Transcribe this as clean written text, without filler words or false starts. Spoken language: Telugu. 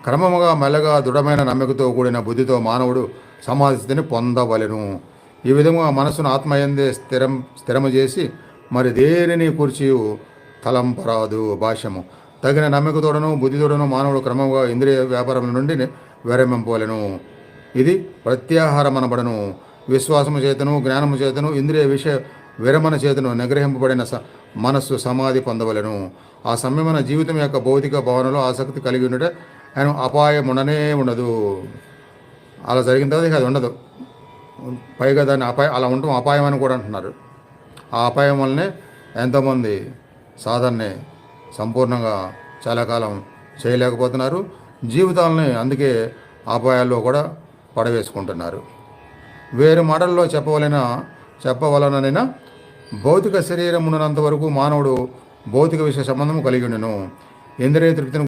క్రమముగా మెల్లగా దృఢమైన నమ్మికతో కూడిన బుద్ధితో మానవుడు సమాధి స్థితిని పొందవలెను. ఈ విధంగా మనసును ఆత్మయందే స్థిరము చేసి మరి దేనిని కూర్చియు తలంపరాదు. భాష్యము. తగిన నమ్మికతోడను బుద్ధితోడను మానవుడు క్రమంగా ఇంద్రియ వ్యాపారముల నుండి విరమింపవలెను. ఇది ప్రత్యాహారమనబడను. విశ్వాసము చేతను జ్ఞానము చేతను ఇంద్రియ విషయ విరమణ చేతను నిగ్రహింపబడిన మనస్సు సమాధి పొందవలెను. ఆ సమయమైన జీవితం యొక్క భౌతిక భావనలో ఆసక్తి కలిగి ఉండట ఆయన అపాయం ఉండనే ఉండదు. అలా జరిగిన తర్వాత ఇక అది ఉండదు. పైగా దాన్ని అలా ఉండటం అపాయం అని కూడా అంటున్నారు. ఆ అపాయం వల్లనే ఎంతోమంది సాధనని సంపూర్ణంగా చాలా కాలం చేయలేకపోతున్నారు. జీవితాలని అందుకే అపాయాల్లో కూడా పడవేసుకుంటున్నారు. వేరు మాటల్లో చెప్పవలనైనా భౌతిక శరీరం ఉన్నంత వరకు మానవుడు భౌతిక విషయ సంబంధము కలిగి ఉండెను. ఇంద్రియ తృప్తిని